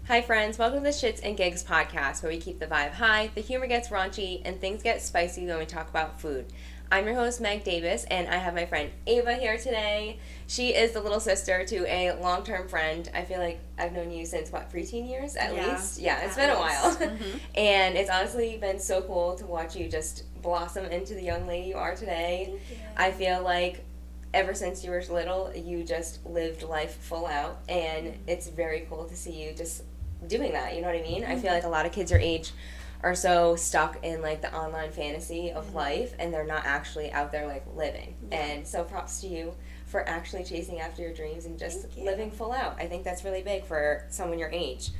Hi friends, welcome to the Shits and Gigs podcast where we keep the vibe high, the humor gets raunchy, and things get spicy when we talk about food. I'm your host Meg Davis and I have my friend Ava here today. She is the little sister to a long-term friend. I feel like I've known you since, preteen years at least? Yeah, it's been a while. Mm-hmm. And it's honestly been so cool to watch you just blossom into the young lady you are today. Thank you. I feel like ever since you were little, you just lived life full out, and it's very cool to see you just doing that, you know what I mean? I feel like a lot of kids your age are so stuck in like the online fantasy of life, and they're not actually out there like living. And so props to you for actually chasing after your dreams and just living full out. I think that's really big for someone your age.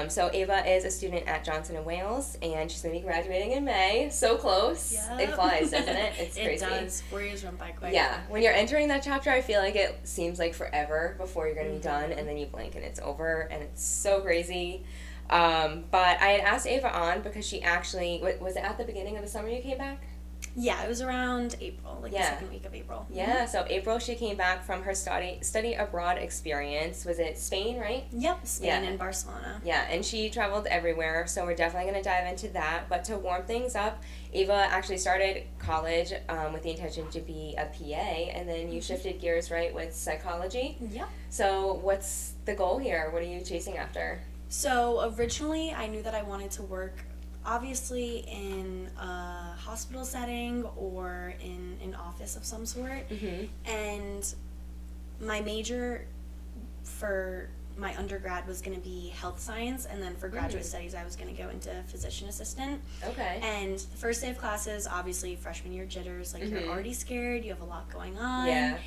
So Ava is a student at Johnson & Wales, and she's going to be graduating in May. So close. Yep. It flies, doesn't it? It's crazy. It does. 4 years run by quick. Yeah. When you're entering that chapter, I feel like it seems like forever before you're going to be done, and then you blink and it's over, and it's so crazy. But I had asked Ava on because she actually, was it at the beginning of the summer you came back? Yeah, it was around April, the second week of April. Yeah, so April she came back from her study abroad experience. Was it Spain, right? Yep, Spain and Barcelona. Yeah, and she traveled everywhere, so we're definitely going to dive into that. But to warm things up, Ava actually started college with the intention to be a PA, and then you shifted gears, right, with psychology? Yep. So what's the goal here? What are you chasing after? So originally I knew that I wanted to work obviously in a hospital setting or in an office of some sort. Mm-hmm. And my major for my undergrad was going to be health science, and then for graduate studies I was going to go into physician assistant. Okay. And the first day of classes, obviously freshman year jitters, like you're already scared, you have a lot going on. Yeah.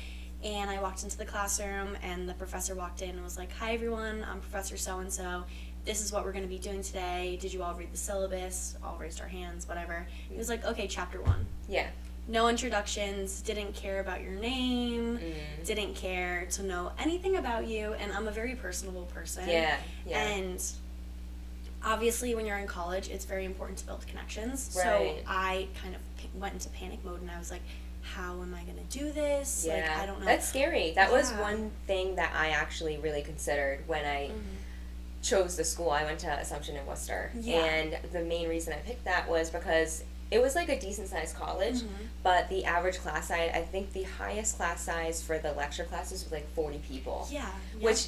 And I walked into the classroom, and the professor walked in and was like, "Hi everyone, I'm Professor so-and-so. This is what we're going to be doing today. Did you all read the syllabus?" All raised our hands, whatever. He was like, "Okay, chapter 1. Yeah. No introductions, didn't care about your name, didn't care to know anything about you, and I'm a very personable person. Yeah. And obviously when you're in college, it's very important to build connections. Right. So I kind of went into panic mode, and I was like, how am I going to do this? Yeah. Like, I don't know. That's scary. That was one thing that I actually really considered when I chose the school. I went to Assumption in Worcester. Yeah. And the main reason I picked that was because it was like a decent-sized college, but the average class size, I think the highest class size for the lecture classes was like 40 people. Yeah. Which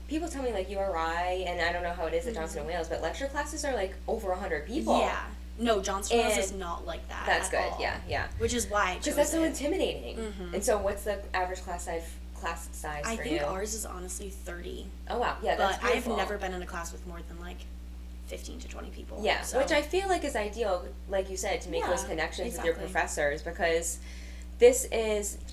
people tell me like URI, and I don't know how it is at Johnson & Wales, but lecture classes are like over 100 people. Yeah. No, Johnson & Wales is not like that. That's at good. all. Yeah. Which is why I chose because that's so it. intimidating. And so, what's the average class size I for think you? ours is honestly 30. Oh wow, yeah, that's But beautiful. I've never been in a class with more than like 15 to 20 people. Yeah, so. which I feel like is ideal, like you said, to make those connections with your professors, because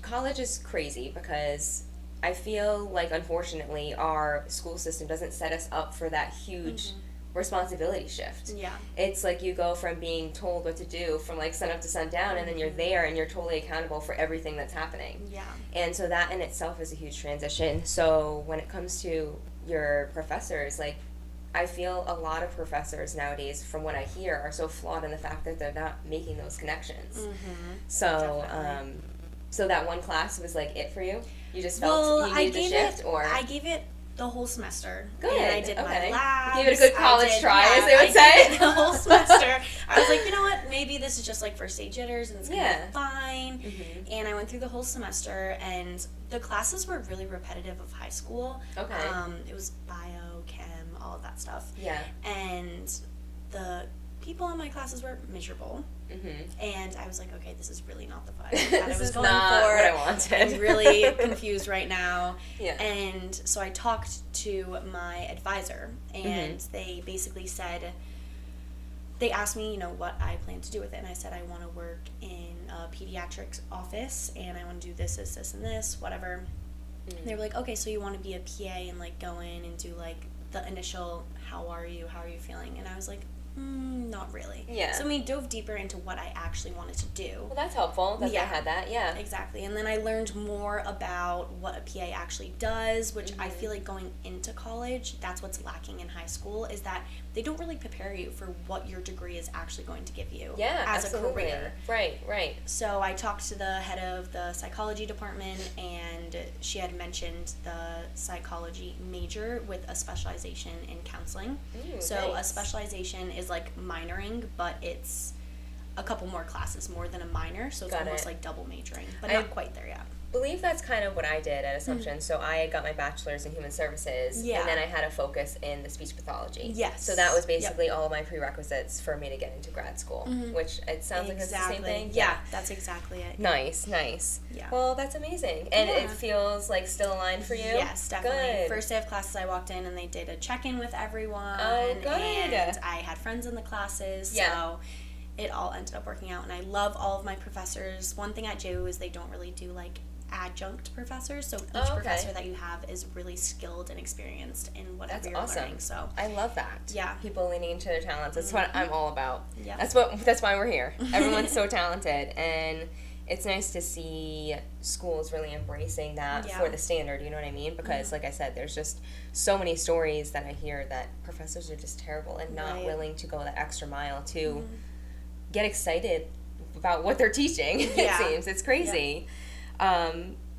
college is crazy, because I feel like unfortunately our school system doesn't set us up for that huge responsibility shift. Yeah. It's like you go from being told what to do from like sun up to sundown, and then you're there and you're totally accountable for everything that's happening. Yeah. And so that in itself is a huge transition. So when it comes to your professors, like, I feel a lot of professors nowadays, from what I hear, are so flawed in the fact that they're not making those connections. So so that one class was like it for you? You just felt you needed to shift? Or I gave it the whole semester. Good. And I did my labs. Give it a good college try, as they would say. I did the whole semester. I was like, you know what? Maybe this is just like first day jitters, and it's going to be fine. And I went through the whole semester, and the classes were really repetitive of high school. Okay. It was bio, chem, all of that stuff. Yeah. And the people in my classes were miserable. And I was like, okay, this is really not the vibe that I was going not for. What I wanted. I'm really confused right now. Yeah. And so I talked to my advisor, and they basically said, they asked me, what I plan to do with it. And I said, I want to work in a pediatrics office, and I want to do this, and this, whatever. They were like, okay, so you want to be a PA and like go in and do like the initial, how are you feeling? And I was like, Not really. Yeah. So we dove deeper into what I actually wanted to do. Well, that's helpful that Yeah. they had that. Yeah. Exactly. And then I learned more about what a PA actually does, which I feel like going into college, that's what's lacking in high school, is that they don't really prepare you for what your degree is actually going to give you as absolutely. a career. Right. So I talked to the head of the psychology department, and she had mentioned the psychology major with a specialization in counseling. Ooh, so nice. a specialization is like minoring, but it's a couple more classes more than a minor, so it's Got almost it. like double majoring, but I not quite there yet. Believe that's kind of what I did at Assumption. So I got my bachelor's in human services, Yeah. and then I had a focus in the speech pathology. Yes. So that was basically all of my prerequisites for me to get into grad school, which it sounds like it's the same thing. Yeah, that's exactly it. Nice. Yeah. Well, that's amazing. And Yeah. it feels like still aligned for you? Yes, definitely. Good. First day of classes, I walked in and they did a check-in with everyone. Oh, good. And I had friends in the classes, Yeah. so it all ended up working out. And I love all of my professors. One thing at JU is they don't really do, like, adjunct professors, so each professor that you have is really skilled and experienced in whatever That's you're awesome. learning. So I love that. Yeah. People leaning into their talents. That's what I'm all about. Yeah. That's why we're here. Everyone's so talented, and it's nice to see schools really embracing that Yeah. for the standard, you know what I mean? Because like I said, there's just so many stories that I hear that professors are just terrible and not Right. willing to go that extra mile to get excited about what they're teaching. Yeah. It seems it's crazy.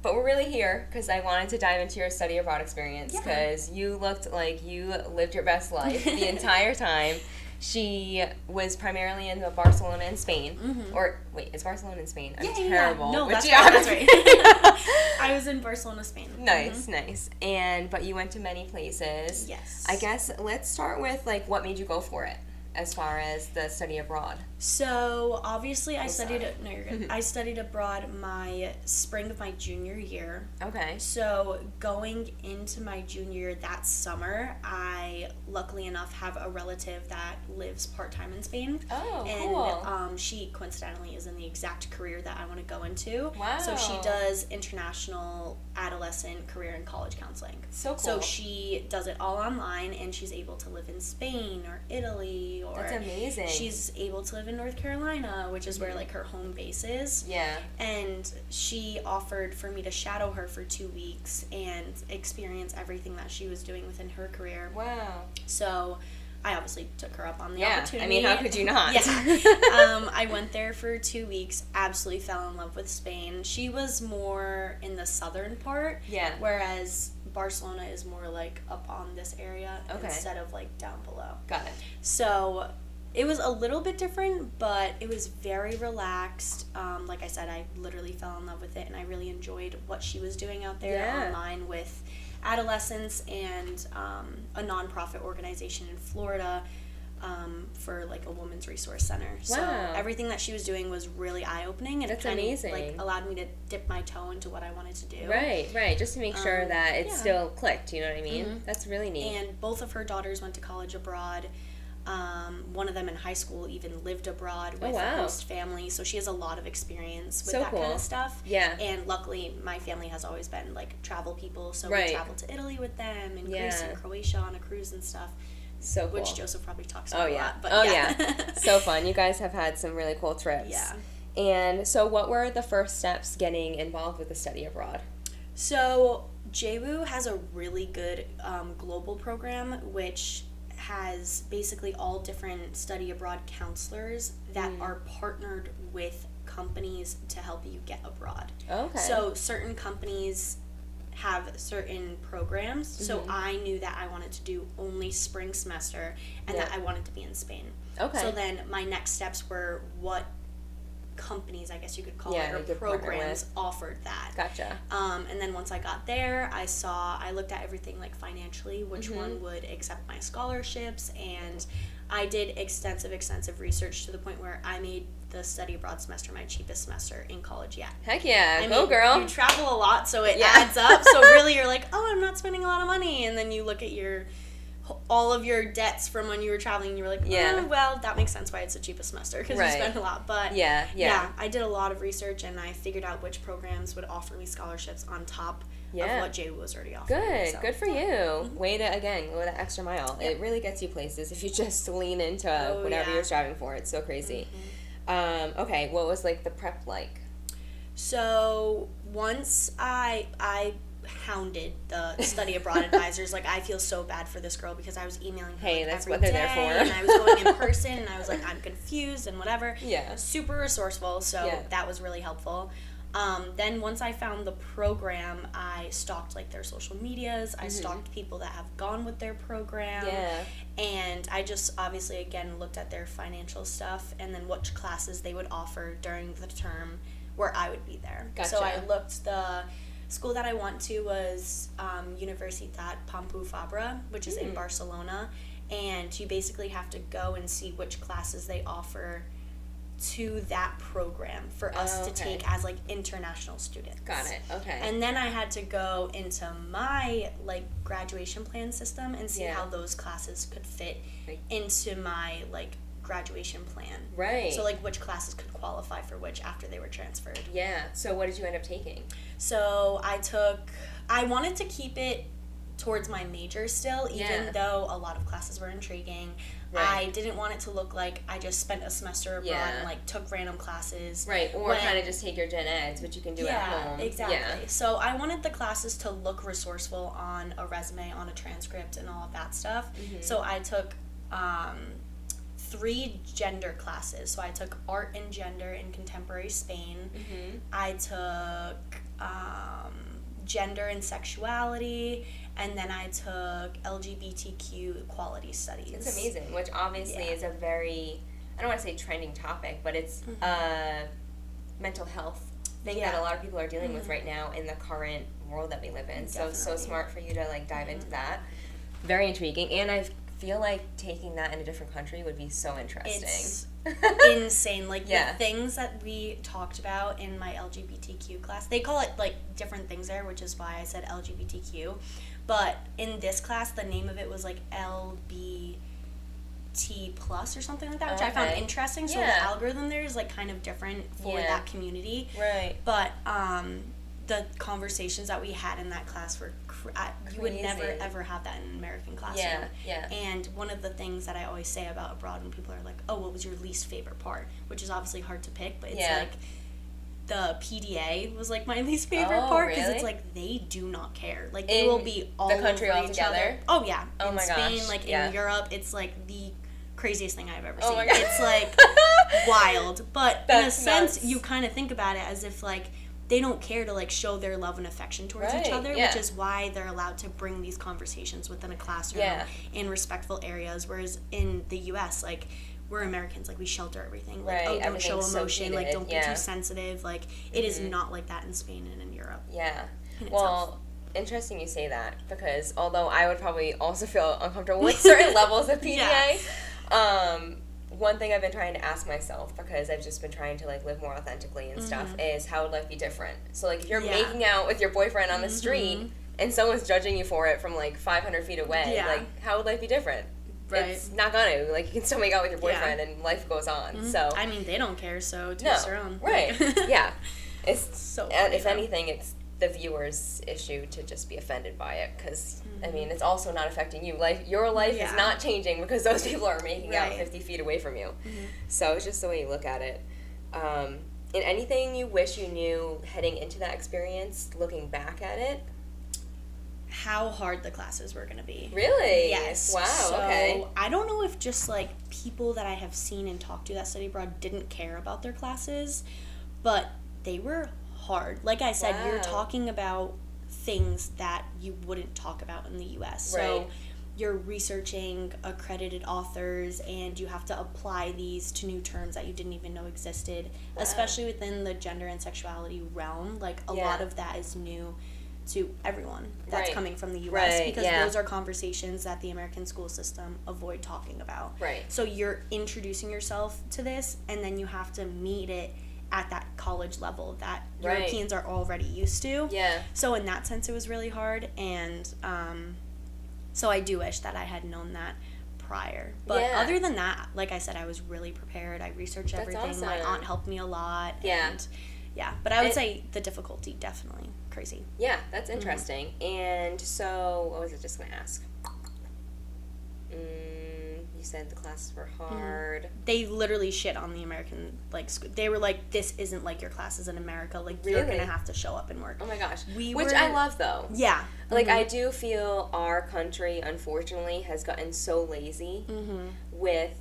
But we're really here because I wanted to dive into your study abroad experience because you looked like you lived your best life the entire time. She was primarily in Barcelona and Spain. Or, wait, is Barcelona and Spain? I'm terrible. No, with that's geography. right. I was in Barcelona, Spain. Nice. But you went to many places. Yes. I guess let's start with, like, what made you go for it as far as the study abroad? So obviously I studied. sorry. No, you're good. I studied abroad my spring of my junior year. Okay. So going into my junior year that summer, I luckily enough have a relative that lives part time in Spain. Oh, And cool. she coincidentally is in the exact career that I want to go into. Wow. So she does international adolescent career and college counseling. So cool. So she does it all online, and she's able to live in Spain or Italy, or That's amazing. she's able to live in North Carolina, which is where like her home base is. Yeah. And she offered for me to shadow her for 2 weeks and experience everything that she was doing within her career. Wow. So I obviously took her up on the Yeah. opportunity. I mean, how could you not? Yeah. I went there for 2 weeks, absolutely fell in love with Spain. She was more in the southern part. Yeah. Whereas Barcelona is more like up on this area instead of like down below. Got it. So it was a little bit different, but it was very relaxed. Like I said, I literally fell in love with it, and I really enjoyed what she was doing out there online with adolescents and a nonprofit organization in Florida for like a women's resource center. So Wow. everything that she was doing was really eye-opening, and That's it kind amazing. of like allowed me to dip my toe into what I wanted to do. Right. Just to make sure that it yeah. still clicked, you know what I mean? That's really neat. And both of her daughters went to college abroad. One of them in high school even lived abroad with a host family, so she has a lot of experience with So that kind cool. of stuff. Yeah. And luckily, my family has always been like travel people, so Right. we traveled to Italy with them, and Greece Yeah. and Croatia on a cruise and stuff. So cool. Which Joseph probably talks Oh about a yeah. lot. But Oh yeah. yeah. So fun. You guys have had some really cool trips. Yeah. And so what were the first steps getting involved with the study abroad? So JWU has a really good global program, which has basically all different study abroad counselors that are partnered with companies to help you get abroad. Okay. So certain companies have certain programs. So I knew that I wanted to do only spring semester and that I wanted to be in Spain. Okay. So then my next steps were what companies, I guess you could call Yeah, it, you or could partner programs with. offered that. Gotcha. And then once I got there, I looked at everything like financially, which one would accept my scholarships, and I did extensive research to the point where I made the study abroad semester my cheapest semester in college yet. Heck yeah. I Go mean, girl. You travel a lot, so it Yeah. adds up. So really, you're like, oh, I'm not spending a lot of money, and then you look at your all of your debts from when you were traveling. You were like, well, that makes sense why it's the cheapest semester because you spent a lot. But yeah, I did a lot of research and I figured out which programs would offer me scholarships on top of what JU was already offering. Good for you. Way to, again, go that extra mile. Yep. It really gets you places if you just lean into whatever you're striving for. It's so crazy. Okay, what was like the prep like? So once I hounded the study abroad advisors, like I feel so bad for this girl because I was emailing her that's every what they're day, there for. and I was going in person and I was like, I'm confused and whatever. Yeah. Super resourceful, so that was really helpful. Then once I found the program, I stalked like their social medias. I stalked people that have gone with their program. Yeah. And I just obviously again looked at their financial stuff and then which classes they would offer during the term where I would be there. Gotcha. So I looked, the school that I went to was Universitat Pompeu Fabra, which is in Barcelona, and you basically have to go and see which classes they offer to that program for us to take as like international students. Got it. Okay. And then I had to go into my like graduation plan system and see how those classes could fit into my like graduation plan. Right. So like which classes could qualify for which after they were transferred. Yeah. So what did you end up taking? So I wanted to keep it towards my major still, even though a lot of classes were intriguing. Right. I didn't want it to look like I just spent a semester abroad and like took random classes. Right, or kind of just take your gen eds, which you can do at home. Exactly. So I wanted the classes to look resourceful on a resume, on a transcript, and all of that stuff. So I took 3 gender classes. So I took art and gender in contemporary Spain. I took gender and sexuality, and then I took LGBTQ equality studies. It's amazing, which obviously is a very, I don't want to say trending topic, but it's a mental health thing that a lot of people are dealing with right now in the current world that we live in. Definitely. So smart for you to like dive into that. Very intriguing, and I feel like taking that in a different country would be so interesting. It's insane. Like the things that we talked about in my LGBTQ class, they call it like different things there, which is why I said LGBTQ. But in this class, the name of it was like LBT plus or something like that, which I found interesting. So the algorithm there is like kind of different for that community. Right. But the conversations that we had in that class were you would never ever have that in an American classroom. And one of the things that I always say about abroad when people are like, oh, what was your least favorite part? Which is obviously hard to pick, but it's like the PDA was like my least favorite part because it's like they do not care. Like they will be all the country over all each together. other. Oh yeah. Oh in my Spain, gosh. like in Europe, it's like the craziest thing I've ever seen. Oh my God. It's like wild. But in a sense, nuts. you kind of think about it as if like they don't care to like show their love and affection towards each other, which is why they're allowed to bring these conversations within a classroom in respectful areas. Whereas in the U.S., like we're Americans, like we shelter everything. Like, oh, don't show emotion. Like don't be too sensitive. Like it is not like that in Spain and in Europe. Yeah. Well, interesting you say that because although I would probably also feel uncomfortable with certain levels of PDA, one thing I've been trying to ask myself, because I've just been trying to like live more authentically and stuff, is how would life be different? So like if you're making out with your boyfriend on the street and someone's judging you for it from like 500 feet away, like how would life be different? Right. It's not gonna. Like you can still make out with your boyfriend and life goes on. So I mean they don't care, so to each their own. Right. Yeah. It's so funny, if anything, it's the viewer's issue to just be offended by it because I mean it's also not affecting you. Your life is not changing because those people are making out 50 feet away from you. So it's just the way you look at it. And anything you wish you knew heading into that experience, looking back at it? How hard the classes were going to be. Really? Yes. Wow, so, okay. I don't know if just like people that I have seen and talked to that study abroad didn't care about their classes, but they were hard. Like I said, you're talking about things that you wouldn't talk about in the U.S. Right. So you're researching accredited authors and you have to apply these to new terms that you didn't even know existed, especially within the gender and sexuality realm. Like a lot of that is new to everyone that's coming from the U.S. because those are conversations that the American school system avoid talking about. Right. So you're introducing yourself to this and then you have to meet it at that college level that Europeans are already used to. Yeah. So in that sense, it was really hard. And So I do wish that I had known that prior. But other than that, like I said, I was really prepared. I researched everything. Awesome. My aunt helped me a lot. Yeah. And but I would say the difficulty, definitely crazy. Yeah, that's interesting. And so, what was I just going to ask? You said the classes were hard. They literally shit on the American, like, they were like, this isn't like your classes in America. Like, Really? you're going to have to show up and work. Oh my gosh. Which I love, though. Yeah. Like, I do feel our country, unfortunately, has gotten so lazy with,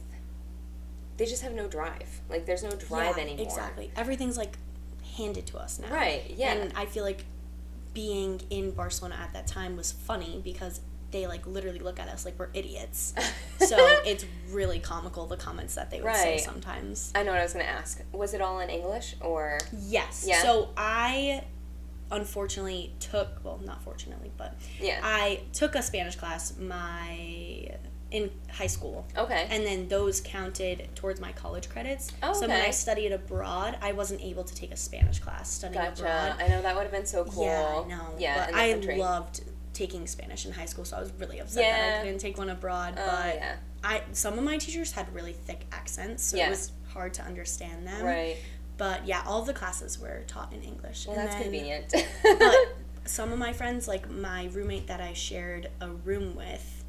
they just have no drive. Like, there's no drive anymore. Exactly. Everything's, like, handed to us now. Right, yeah. And I feel like being in Barcelona at that time was funny because they, like, literally look at us like we're idiots. So it's really comical, the comments that they would say sometimes. I know what I was going to ask. Was it all in English, or? Yes. Yeah. So I unfortunately took, well, not fortunately, but I took a Spanish class in high school. Okay. And then those counted towards my college credits. Oh, okay. So when I studied abroad, I wasn't able to take a Spanish class studying abroad. I know, that would have been so cool. Yeah, I know. Yeah, but I loved taking Spanish in high school, so I was really upset that I couldn't take one abroad. But some of my teachers had really thick accents, so it was hard to understand them. Right. But yeah, all of the classes were taught in English. Well, that's convenient. But some of my friends, like my roommate that I shared a room with,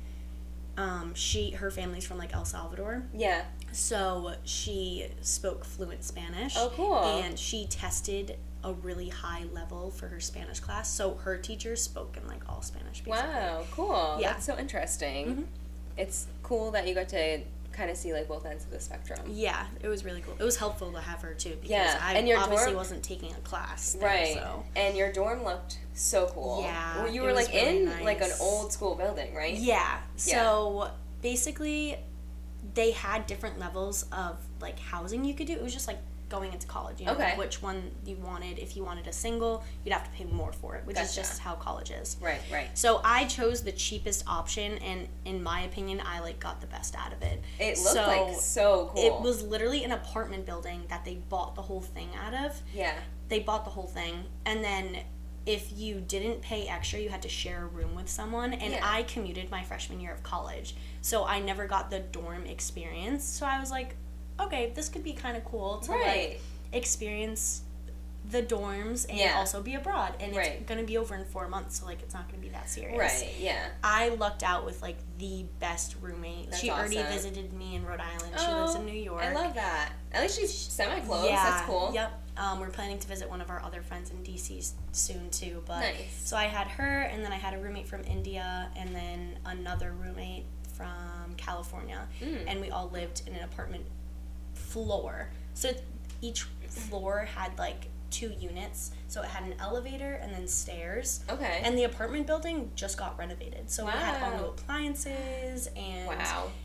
her family's from like El Salvador. Yeah. So she spoke fluent Spanish. Oh, cool. And she tested a really high level for her Spanish class. So her teachers spoke in like all Spanish, basically. Wow, cool. Yeah. That's so interesting. Mm-hmm. It's cool that you got to kind of see like both ends of the spectrum. Yeah, it was really cool. It was helpful to have her too because I and your obviously dorm wasn't taking a class there, right. So. And your dorm looked so cool. Yeah, You were like really in nice. like an old school building, right? Yeah. So basically, they had different levels of like housing you could do. It was just like going into college, you know, like which one you wanted. If you wanted a single, you'd have to pay more for it, which is just how college is. Right, right. So I chose the cheapest option, and in my opinion, I like got the best out of it. It looked like so cool. It was literally an apartment building that they bought the whole thing out of. Yeah. They bought the whole thing, and then if you didn't pay extra, you had to share a room with someone, and I commuted my freshman year of college, so I never got the dorm experience. So I was like, okay, this could be kind of cool to like experience the dorms and also be abroad, and it's gonna be over in 4 months, so like it's not gonna be that serious. Right. Yeah. I lucked out with like the best roommate. That's she already awesome. visited me in Rhode Island. She lives in New York. I love that. At least she's semi-close. Yeah. That's cool. Yep. We're planning to visit one of our other friends in DC soon too. But nice. So I had her, and then I had a roommate from India, and then another roommate from California, and we all lived in an apartment floor. So each floor had like 2 units. So it had an elevator and then stairs. Okay. And the apartment building just got renovated. So we had all new appliances, and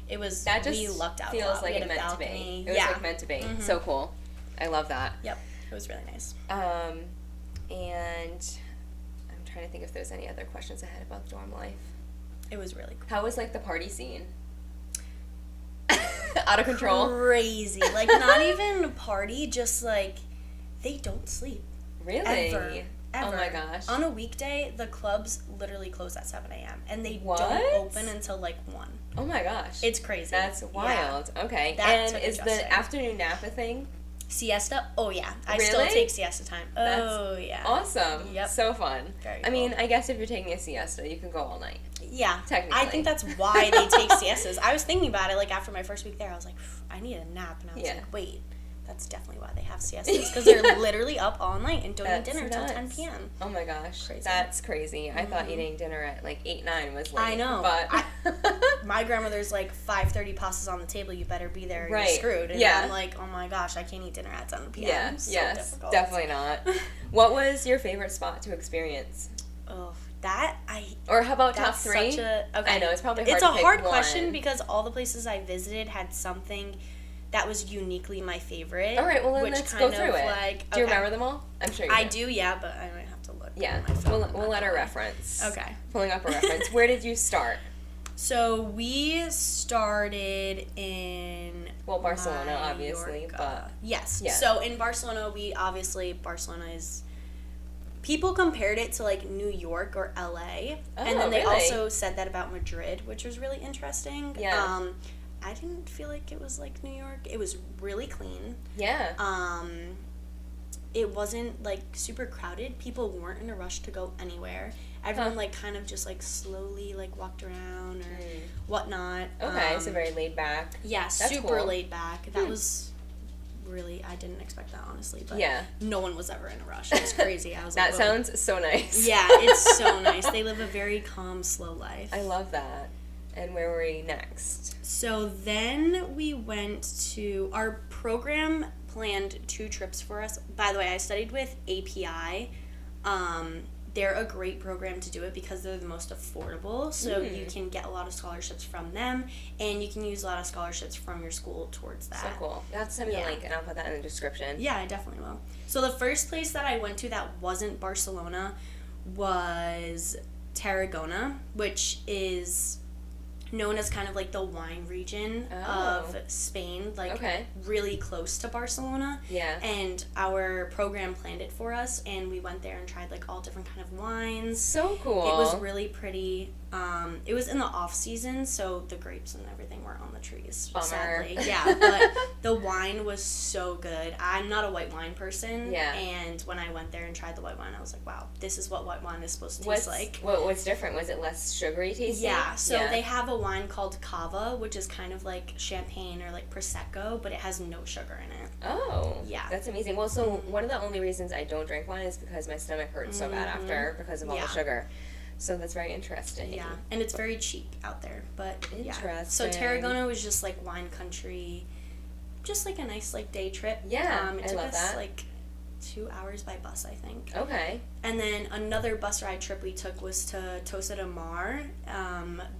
it was, we lucked out feels a lot. like We had it a meant to be. balcony. It was like meant to be. So cool. I love that. Yep. It was really nice. And I'm trying to think if there's any other questions I had about dorm life. It was really cool. How was like the party scene? Out of control? Crazy. Like, not even a party, just like, they don't sleep. Really? Ever. Oh my gosh. On a weekday, the clubs literally close at 7 a.m. and they What? don't open until like 1. Oh my gosh. It's crazy. That's wild. Yeah. Okay. That and is the afternoon nap a thing? Siesta? Oh yeah. I really? still take siesta time. That's yeah. Awesome. Yep. So fun. Very I mean, I guess if you're taking a siesta, you can go all night. Yeah. Technically. I think that's why they take siestas. I was thinking about it, like, after my first week there, I was like, I need a nap. And I was like, wait, that's definitely why they have siestas. Because they're literally up all night and don't eat dinner until 10 p.m. Oh my gosh. Crazy. That's crazy. I thought eating dinner at like 8, 9 was late. I know. But my grandmother's like, 5:30 pastas on the table, you better be there or you're screwed. And I'm like, oh my gosh, I can't eat dinner at 7 p.m. Yeah, so yes, difficult. definitely not. What was your favorite spot to experience? Oh, or how about top 3? Such a, okay. I know, it's probably hard It's to a pick hard one. question because all the places I visited had something that was uniquely my favorite. All right, well, then let's go through it. Like, do you remember them all? I'm sure you do. I do, yeah, but I might have to look. Yeah, on my phone. we'll let her reference. Okay. Pulling up a reference. Where did you start? So we started in Barcelona, obviously, but yes. Yeah. So in Barcelona, Barcelona is people compared it to like New York or LA, and then they also said that about Madrid, which was really interesting. Yeah. I didn't feel like it was like New York. It was really clean. Yeah. It wasn't like super crowded. People weren't in a rush to go anywhere. Everyone like kind of just like slowly like walked around or whatnot. Okay, so very laid back. Yeah, That's super cool. laid back. That was really, I didn't expect that, honestly, but yeah. no one was ever in a rush. It was crazy. I was that like, whoa. sounds so nice. Yeah, it's so nice. They live a very calm, slow life. I love that. And where were we next? So then we went to, our program planned 2 trips for us. By the way, I studied with API. They're a great program to do it because they're the most affordable. So you can get a lot of scholarships from them, and you can use a lot of scholarships from your school towards that. So cool. You have to send me the link, and I'll put that in the description. Yeah, I definitely will. So the first place that I went to that wasn't Barcelona was Tarragona, which is known as kind of like the wine region of Spain, like really close to Barcelona. Yeah. And our program planned it for us, and we went there and tried like all different kind of wines. So cool. It was really pretty. It was in the off season, so the grapes and everything were on the trees. Bummer. Sadly, yeah. But the wine was so good. I'm not a white wine person. Yeah. And when I went there and tried the white wine, I was like, wow, this is what white wine is supposed to taste like. What's different? Was it less sugary tasting? Yeah. So they have a wine called Cava, which is kind of like champagne or like Prosecco, but it has no sugar in it. Oh. Yeah. That's amazing. Well, so one of the only reasons I don't drink wine is because my stomach hurts so bad after because of all the sugar. So that's very interesting. Yeah, and it's very cheap out there, but interesting. Yeah. So Tarragona was just like wine country, just like a nice like day trip. Yeah, it I took love us that. like 2 hours by bus, I think. Okay. And then another bus ride trip we took was to Tossa de Mar.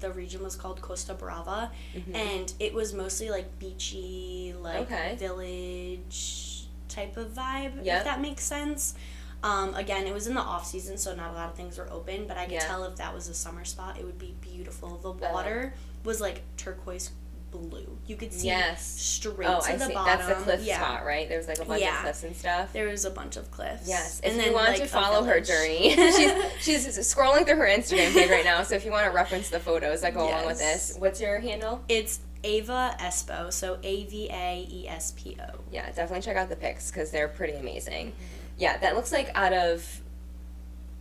The region was called Costa Brava, and it was mostly like beachy, like village type of vibe, if that makes sense. Again, it was in the off season, so not a lot of things were open, but I could tell if that was a summer spot, it would be beautiful. The water was like turquoise blue. You could see straight to the bottom. That's the cliff spot, right? There was like a bunch of cliffs and stuff. There was a bunch of cliffs. Yes. And if you want to follow her journey, she's scrolling through her Instagram page right now, so if you want to reference the photos that go along with this, what's your handle? It's Ava Espo, so AVAESPO. Yeah, definitely check out the pics because they're pretty amazing. Yeah, that looks like out of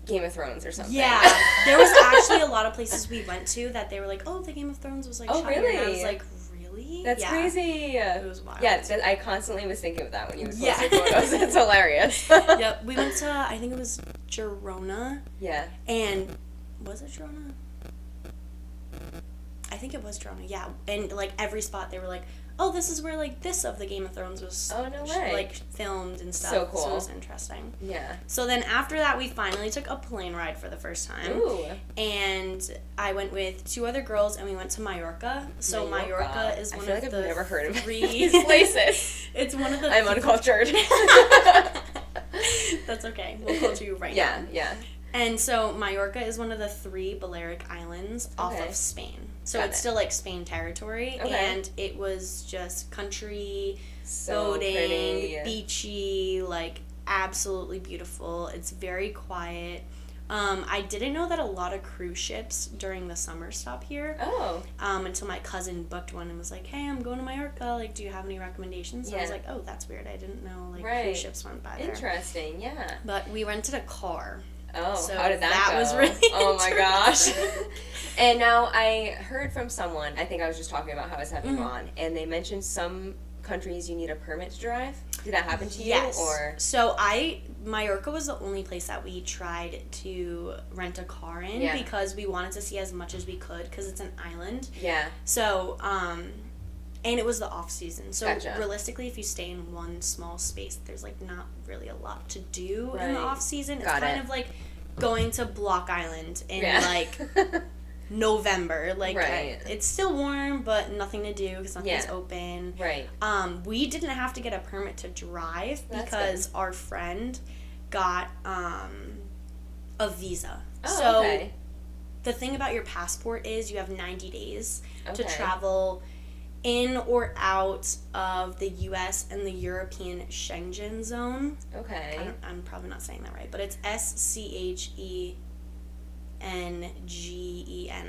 Game of Thrones or something. Yeah, there was actually a lot of places we went to that they were like, oh, the Game of Thrones was like shot here. And I was like, really? That's crazy. It was wild. Yeah, I constantly was thinking of that when you would post your photos. It's hilarious. Yep, we went to, I think it was Girona. Yeah. And, was it Girona? I think it was Girona, yeah. And, like, every spot they were like, oh, this is where, like, this of the Game of Thrones was, like, filmed and stuff. So cool. So it was interesting. Yeah. So then after that, we finally took a plane ride for the first time. Ooh. And I went with 2 other girls, and we went to Mallorca. So Mallorca is one of the I've never heard of 3 these places. It's one of the... I'm uncultured. That's okay. We'll culture you right now. Yeah. And so Mallorca is one of the 3 Balearic Islands off of Spain. So it's still like Spain territory. Okay. And it was just country, boating, pretty. Beachy, like absolutely beautiful. It's very quiet. I didn't know that a lot of cruise ships during the summer stop here. Oh. Until my cousin booked one and was like, hey, I'm going to Mallorca. Like, do you have any recommendations? So I was like, oh, that's weird. I didn't know like cruise ships went by there. Interesting, yeah. But we rented a car. Oh, so how did that go? Was really oh my gosh. And now I heard from someone, I think I was just talking about how I was having on, and they mentioned some countries you need a permit to drive. Did that happen to you? Yes. Or? So Mallorca was the only place that we tried to rent a car in because we wanted to see as much as we could because it's an island. Yeah. So, and it was the off season. So realistically, if you stay in one small space, there's like not really a lot to do in the off season. It's kind of like going to Block Island in like November. Like it's still warm, but nothing to do because nothing's open. Right. We didn't have to get a permit to drive because our friend got a visa. Oh, so the thing about your passport is you have 90 days to travel in or out of the U.S. and the European Schengen zone. Okay. I'm probably not saying that right, but it's SCHENGEN,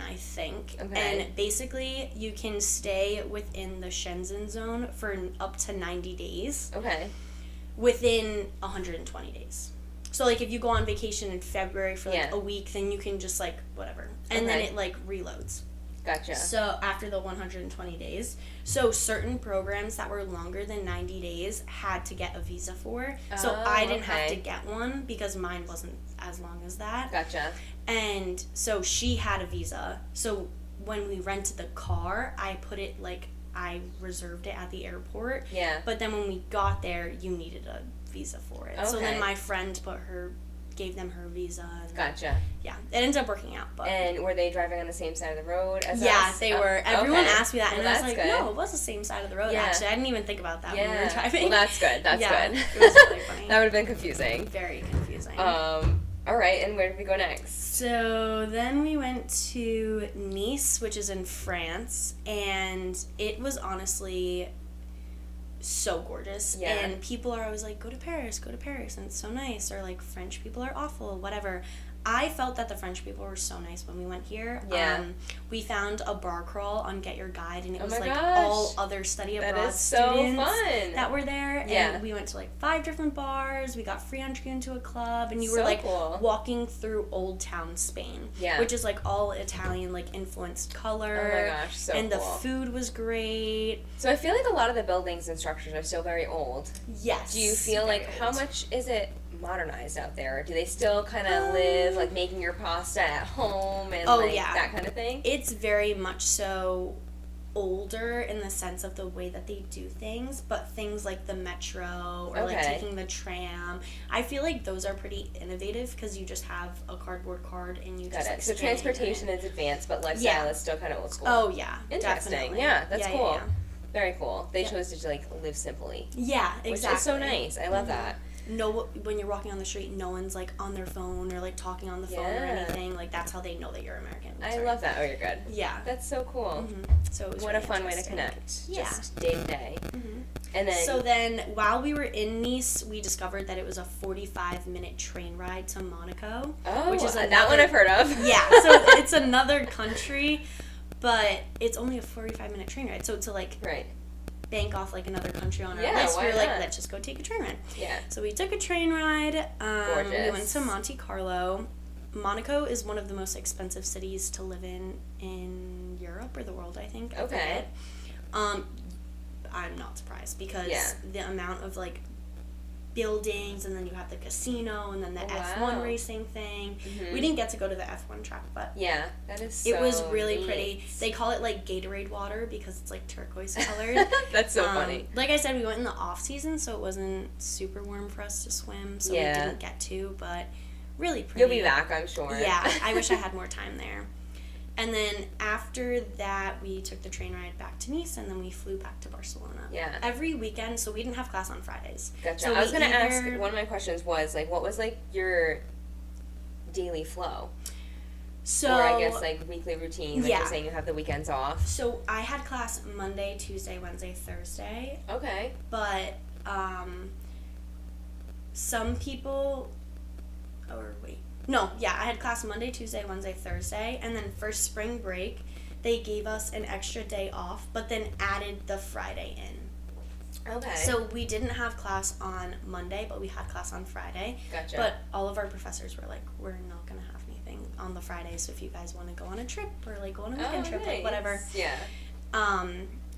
I think. Okay. And basically, you can stay within the Schengen zone for up to 90 days. Okay. Within 120 days. So, like, if you go on vacation in February for, like, Yeah. a week, then you can just, like, whatever. And then Okay. it, like, reloads. Gotcha. So, after the 120 days. So, certain programs that were longer than 90 days had to get a visa for. So, I didn't have to get one because mine wasn't as long as that. Gotcha. And so, she had a visa. So, when we rented the car, I put it, like, I reserved it at the airport. Yeah. But then when we got there, you needed a visa for it. So Okay. then my friend gave them her visa. And Gotcha. yeah, it ended up working out. But And were they driving on the same side of the road as us? yeah, they were. Everyone okay. asked me that, and Well, I was that's like, good. no, it was the same side of the road, Yeah. actually. I didn't even think about that Yeah. when we were driving. Well, that's good. That's yeah, good. It was really funny. That would have been confusing. Very confusing. All right, and where did we go next? So then we went to Nice, which is in France, and it was honestly so gorgeous. Yeah. And people are always like, go to Paris, and it's so nice. Or like, French people are awful, whatever. I felt that the French people were so nice when we went here. Yeah. We found a bar crawl on Get Your Guide, and it Oh was my like gosh. all other study abroad That is so students fun. that were there. Yeah. And we went to like 5 different bars. We got free entry into a club, and you were So like cool. walking through Old Town Spain. Yeah. Which is like all Italian, like influenced color. Oh my gosh, so and cool. the food was great. So I feel like a lot of the buildings and structures are still very old. Yes. Do you feel very like how old. much is it modernized out there? Do they still kind of live like making your pasta at home and Oh, like yeah. that kind of thing? It's very much so older in the sense of the way that they do things, but things like the metro or like Okay. taking the tram, I feel like those are pretty innovative because you just have a cardboard card and you Got just it. like So scan it transportation in. is advanced, but lifestyle Yeah. is still kind of old school. Oh yeah, Interesting. definitely. Yeah, that's cool. Yeah. Very cool. They Yeah. chose to like live simply, Yeah, exactly. which is so nice. I love Mhm. that. No, when you're walking on the street, no one's like on their phone or like talking on the phone or Yeah. anything. Like that's how they know that you're American. I Sorry. love that. Oh, you're good. Yeah. That's so cool. Mhm. So it was What a really fun way to interesting. connect. Yeah. Just day to day. Mhm. And then So then, while we were in Nice, we discovered that it was a 45-minute train ride to Monaco. oh, which is that one another- I've heard of. Yeah, so it's another country, but it's only a 45-minute train ride. So to like Right. bank off like another country on our Yeah, list, we why were like, not? let's just go take a train ride. Yeah. So we took a train ride. We Gorgeous. went to Monte Carlo. Monaco is one of the most expensive cities to live in Europe or the world, I think. I Okay. forget. I'm not surprised because Yeah. the amount of like buildings, and then you have the casino, and then the Oh, F1 wow. racing thing. Mhm. We didn't get to go to the F1 track, but Yeah, that is so it was really neat. pretty. They call it like Gatorade water because it's like turquoise colored. That's so funny. Like I said, we went in the off season, so it wasn't super warm for us to swim, so Yeah. we didn't get to, but really pretty. You'll be back, I'm sure. Yeah, I wish I had more time there. And then after that, we took the train ride back to Nice, and then we flew back to Barcelona. Yeah. Every weekend, so we didn't have class on Fridays. Gotcha. So I was we gonna ask. either- One of my questions was like, what was like your daily flow, So or I guess like weekly routine? Like Yeah. you're saying you have the weekends off. So I had class Monday, Tuesday, Wednesday, Thursday, Okay. but some people, or wait, no, yeah, I had class Monday, Tuesday, Wednesday, Thursday, and then for spring break, they gave us an extra day off, but then added the Friday in. Okay. So we didn't have class on Monday, but we had class on Friday. Gotcha. But all of our professors were like, we're not going to have anything on the Friday, so if you guys want to go on a trip or like go on a weekend trip, like whatever. Yeah.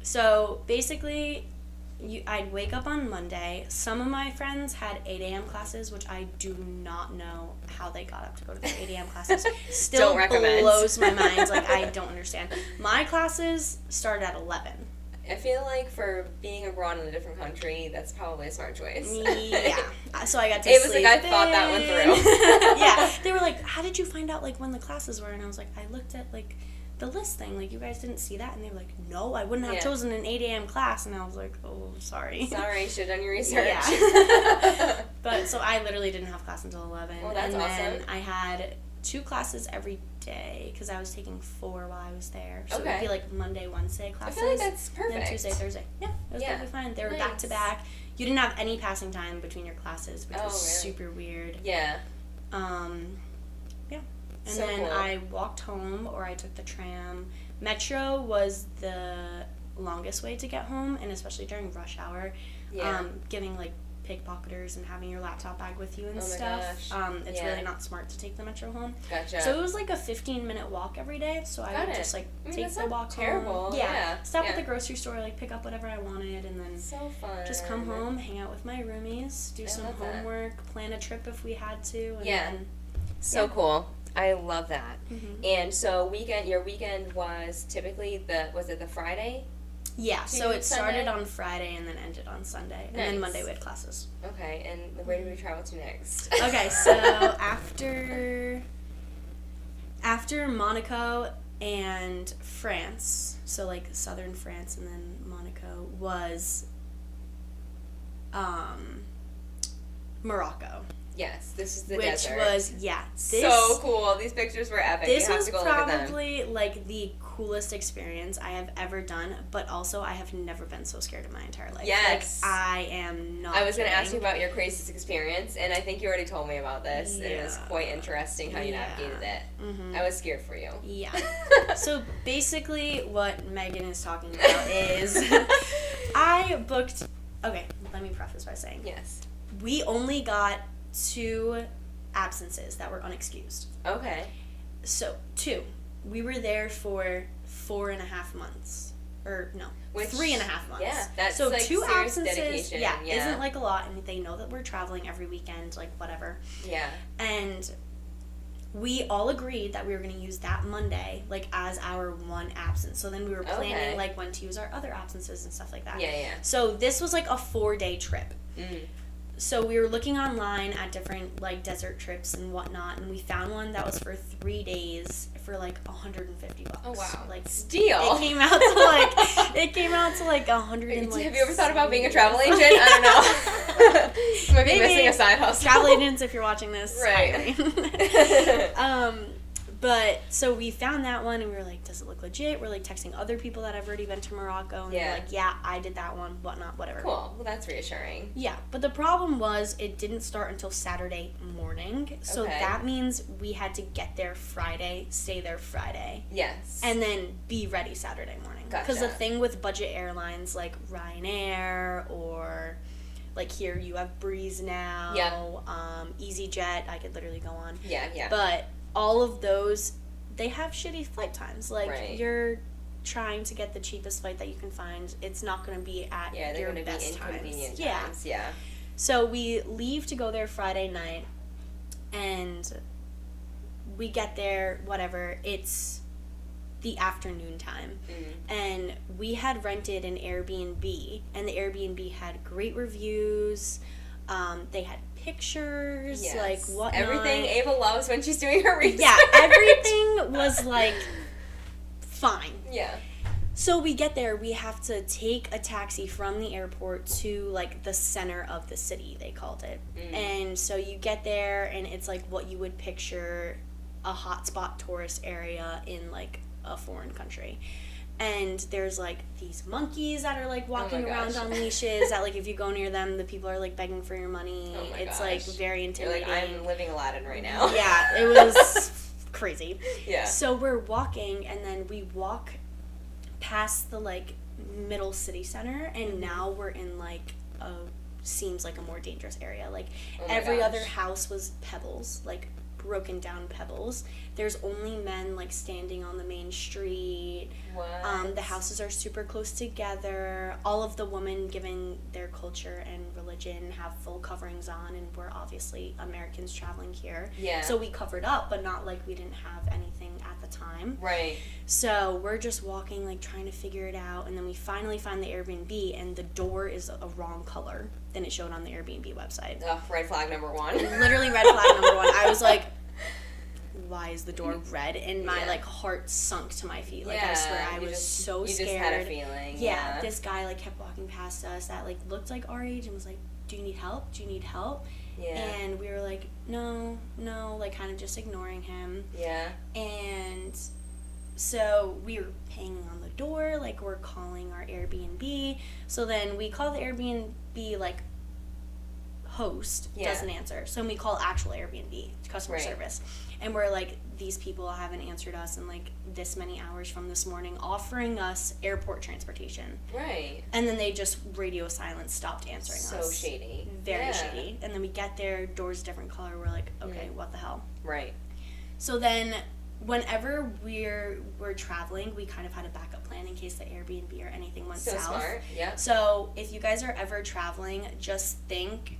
So basically, I'd wake up on Monday. Some of my friends had 8 a.m. classes, which I do not know how they got up to go to their 8 a.m. classes. Still Don't recommend. blows my mind. Like, I don't understand. My classes started at 11. I feel like for being abroad in a different country, that's probably a smart choice. Yeah. So I got to It was sleep like I thought that one in. through. Yeah. They were like, how did you find out, like, when the classes were? And I was like, I looked at, like, the list thing. Like, you guys didn't see that? And they were like, no, I wouldn't have Yeah. chosen an 8 a.m. class. And I was like, oh, sorry. Sorry, should have done your research. But, so I literally didn't have class until 11. Well, that's and then awesome. I had 2 classes every day because I was taking 4 while I was there. So Okay. it would be like Monday, Wednesday classes. I feel like that's perfect. And then Tuesday, Thursday. Yeah, it was perfectly fine. They were back to back. You didn't have any passing time between your classes, which was really? super weird. Yeah. Yeah. And So then cool. I walked home or I took the tram. Metro was the longest way to get home, and especially during rush hour. Yeah. Giving like pickpocketers and having your laptop bag with you and Oh my stuff. gosh. It's really not smart to take the Metro home. Gotcha. So it was like a 15-minute walk every day. So I would just like take the walk terrible. home. Yeah. Stop at the grocery store, like pick up whatever I wanted, and then so fun. just come home, hang out with my roomies, do some homework, plan a trip if we had to. And then, so cool. I love that. Mm-hmm. And so your weekend was typically was it the Friday? Yeah, so it started Sunday? on Friday and then ended on Sunday. And then Monday we had classes. Okay, and where did we travel to next? Okay, so after Monaco and France, so like southern France and then Monaco, was Morocco. Yes, this is the which desert. Was so cool. These pictures were epic. This you have was to go look at them. probably like the coolest experience I have ever done, but also I have never been so scared in my entire life. Yes. Like, I am not I was going to ask kidding. you about your craziest experience, and I think you already told me about this, and it was quite interesting how you navigated it. Mm-hmm. I was scared for you. Yeah. So basically what Megan is talking about is I booked... Okay, let me preface by saying. Yes. We only got 2 absences that were unexcused. Okay. So, 2. We were there for 4.5 months. Or, no, 3.5 months. Yeah, that's so like 2 serious absences, dedication. yeah, isn't like a lot, and they know that we're traveling every weekend, like whatever. Yeah. And we all agreed that we were going to use that Monday, like, as our one absence. So then we were planning, like, when to use our other absences and stuff like that. Yeah. So this was, like, a 4-day trip. Mm. So we were looking online at different, like, desert trips and whatnot, and we found one that was for 3 days for, like, $150. Oh, wow. Like, steal. It came out to, like, 100 and, like... Have you ever thought about being a travel agent? I don't know. You might be missing a side hustle. Travel agents, if you're watching this. Right. But, so we found that one, and we were like, does it look legit? We're, like, texting other people that have already been to Morocco, and they're like, yeah, I did that one, whatnot, whatever. Cool. Well, that's reassuring. Yeah, but the problem was it didn't start until Saturday morning, so that means we had to get there Friday, stay there Friday. Yes. And then be ready Saturday morning. Gotcha. Because the thing with budget airlines like Ryanair or... Like, here you have Breeze now. Yeah. EasyJet. I could literally go on. Yeah. But all of those, they have shitty flight times. Like, Right. you're trying to get the cheapest flight that you can find. It's not going to be at your best times. times. Yeah. So we leave to go there Friday night, and we get there, whatever. It's the afternoon time. And we had rented an Airbnb, and the Airbnb had great reviews. They had pictures, like whatnot. Everything Ava loves when she's doing her research. Yeah, everything was like fine. Yeah. So we get there, we have to take a taxi from the airport to, like, the center of the city, they called it. And so you get there, and it's, like, what you would picture a hotspot tourist area in, like, a foreign country. And there's, like, these monkeys that are, like, walking around on leashes that, like, if you go near them, the people are, like, begging for your money. It's, like, very intimidating. You're like, I'm living Aladdin right now. Yeah, it was crazy. Yeah. So we're walking, and then we walk past the, like, middle city center, and now we're in, like, seems like a more dangerous area. Like, every other house was pebbles, like, broken down pebbles. There's only men, like, standing on the main street. What? The houses are super close together. All of the women, given their culture and religion, have full coverings on, and we're obviously Americans traveling here. Yeah. So we covered up, but not like we didn't have anything at the time. Right. So we're just walking, like, trying to figure it out, and then we finally find the Airbnb, and the door is a wrong color than it showed on the Airbnb website. Ugh, red flag number 1. Literally red flag number 1. I was like, why is the door red? And my, like, heart sunk to my feet. Like, I swear, I was so scared. You just had a feeling. This guy, like, kept walking past us that, like, looked like our age and was like, do you need help? Do you need help? Yeah. And we were like, no, like kind of just ignoring him. Yeah. And so we were banging on the door, like we're calling our Airbnb. So then we call the Airbnb, like, host doesn't answer. So we call actual Airbnb, customer service. And we're like, these people haven't answered us in like this many hours from this morning, offering us airport transportation. Right. And then they just radio silence, stopped answering us. So shady. Very shady. And then we get there, door's different color. We're like, okay, what the hell? Right. So then whenever we're traveling, we kind of had a backup plan in case the Airbnb or anything went south. So smart. Yeah. So if you guys are ever traveling, just think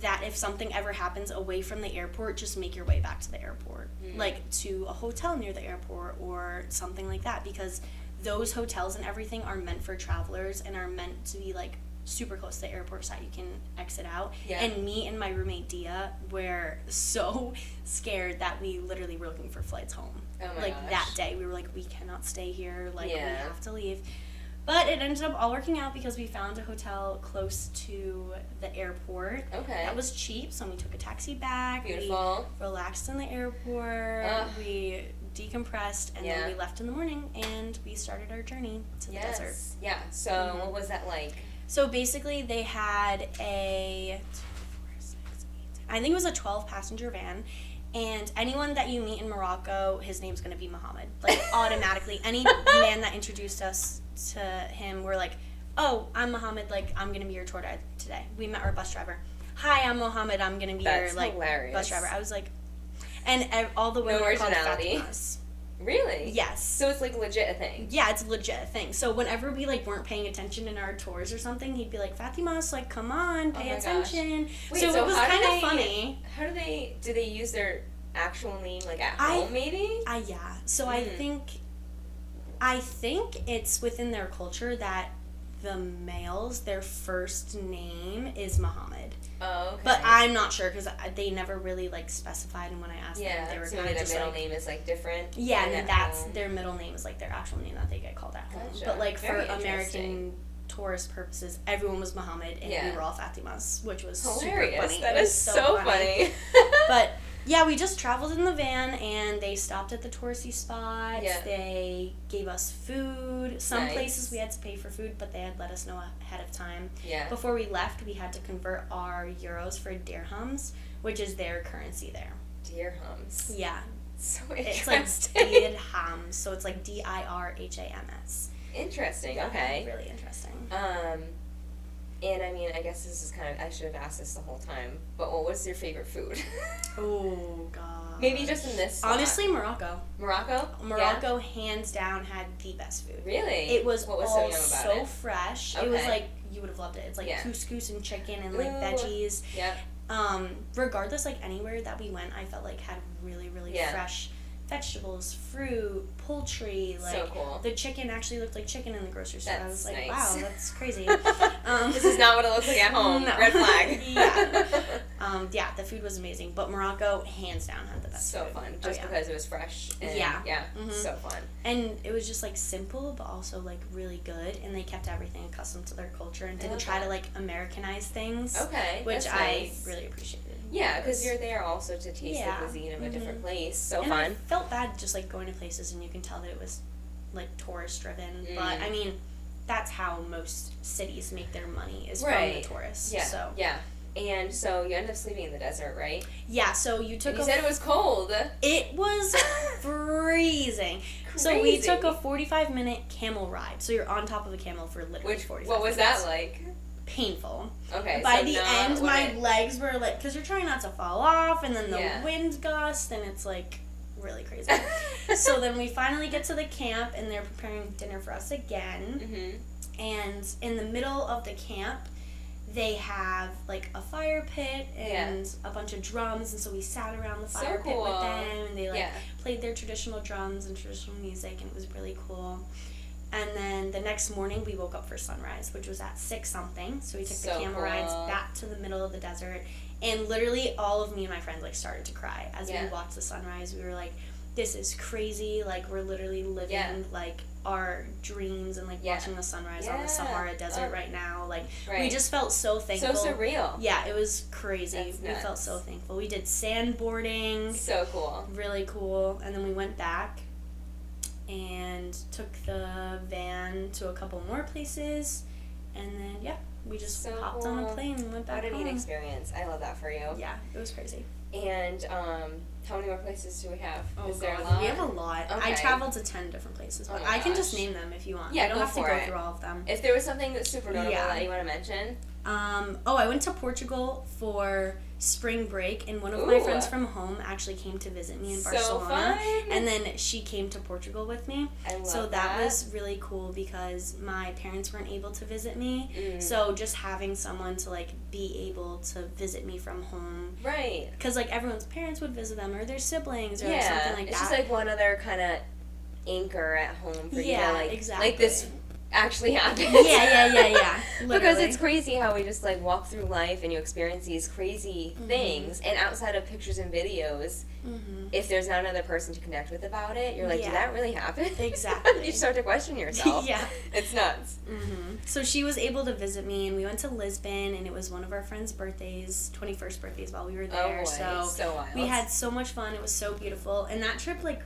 that if something ever happens away from the airport, just make your way back to the airport, like to a hotel near the airport or something like that, because those hotels and everything are meant for travelers and are meant to be like super close to the airport so that you can exit out. Yeah. And me and my roommate Dia were so scared that we literally were looking for flights home. Oh my like gosh. That day we were like, we cannot stay here, like we Yeah. have to leave. But it ended up all working out because we found a hotel close to the airport. Okay. That was cheap, so we took a taxi back. Beautiful. We relaxed in the airport. We decompressed, and then we left in the morning, and we started our journey to the desert. Yeah. So what was that like? So basically, they had I think it was a 12-passenger van. And anyone that you meet in Morocco, his name's going to be Muhammad. Like, automatically. Any man that introduced us to him, we're like, oh, I'm Muhammad. Like, I'm going to be your tour guide today. We met our bus driver. Hi, I'm Muhammad. I'm going to be your, like, hilarious. bus driver. I was like, and all the women are called Fatimas. Really? Yes. So it's, like, legit a thing? Yeah, it's legit a thing. So whenever we, like, weren't paying attention in our tours or something, he'd be like, Fatimas, like, come on, pay attention. Wait, so it was kind of funny. How do they use their actual name, like, at home, maybe? Yeah. So I think it's within their culture that the males, their first name is Muhammad. Oh, okay. But I'm not sure because they never really like specified, and when I asked them, they were so kind of their just middle like, name is like different. Yeah, and that's their middle name is like their actual name that they get called at home. Gotcha. But like Very for American tourist purposes, everyone was Muhammad, and we were all Fatimas, which was hilarious. Super funny. That is so funny. But yeah, we just traveled in the van, and they stopped at the touristy spots. Yeah. They gave us food. Some Nice. places we had to pay for food, but they had let us know ahead of time. Yeah. Before we left, we had to convert our euros for dirhams, which is their currency there. Dirhams. Yeah. So It's interesting. like dirhams, so it's like dirhams. Interesting. Yeah, Okay. really interesting. And I mean, I guess this is kind of, I should have asked this the whole time, but what was your favorite food? Oh, God. Maybe just in this spot. Honestly, Morocco. Morocco? Hands down, had the best food. Really? It was what was all so yum about it? fresh. Okay. It was like, you would have loved it. It's like couscous and chicken and like veggies. Yep. Regardless, like anywhere that we went, I felt like had really, really fresh vegetables, fruit, poultry. Like, so cool. The chicken actually looked like chicken in the grocery store. I was like, nice. wow, that's crazy. This is not what it looks like at home. No. Red flag. Yeah, the food was amazing, but Morocco, hands down, had the best So food. fun, just because it was fresh. And so fun. And it was just like simple, but also like really good, and they kept everything accustomed to their culture and didn't try to like Americanize things. Okay, which that's I nice. really appreciated. Yeah, because you're there also to taste the cuisine of a different place. So and fun. I felt bad just like going to places and you can tell that it was like tourist driven, but I mean, that's how most cities make their money is from the tourists. Yeah. So. Yeah. And so you ended up sleeping in the desert, right? Yeah, so you took and you said it was cold. It was freezing. So we took a 45-minute camel ride. So you're on top of a camel for literally 45 minutes. What was that like? Painful. Okay. By so the end, my legs were like, because you're trying not to fall off, and then the wind gust, and it's like really crazy. So then we finally get to the camp, and they're preparing dinner for us again. Mm-hmm. And in the middle of the camp, they have like a fire pit and a bunch of drums, and so we sat around the fire pit with them, and they like played their traditional drums and traditional music, and it was really cool. And then the next morning we woke up for sunrise, which was at 6-something. So we took the camel rides back to the middle of the desert, and literally all of me and my friends like started to cry as we watched the sunrise. We were like, this is crazy, like we're literally living like our dreams and, like, watching the sunrise on the Sahara Desert right now. Like, we just felt so thankful. So surreal. Yeah, it was crazy. That's we nuts. felt so thankful. We did sandboarding. So cool. Really cool. And then we went back and took the van to a couple more places. And then, yeah, we just hopped on a plane and went back home. What a neat experience. I love that for you. Yeah, it was crazy. And how many more places do we have? Oh, Is there God. a lot? We have a lot. Okay. I traveled to 10 different places, but I can just name them if you want. Yeah, I don't have to go it. through all of them. If there was something that's super notable that you want to mention. I went to Portugal for spring break, and one of my friends from home actually came to visit me in Barcelona. Fun. And then she came to Portugal with me. I love so that was really cool because my parents weren't able to visit me. So just having someone to, like, be able to visit me from home. Right. Because, like, everyone's parents would visit them or their siblings or like, something like that. It's just like one other kind of anchor at home for you to, like, exactly. like this actually happens. Yeah. Because it's crazy how we just, like, walk through life and you experience these crazy things, and outside of pictures and videos, if there's not another person to connect with about it, you're like, did that really happen? Exactly. You start to question yourself. Yeah. It's nuts. So she was able to visit me, and we went to Lisbon, and it was one of our friends' birthdays, 21st birthdays while we were there. Oh boy, so wild. We had so much fun. It was so beautiful. And that trip, like,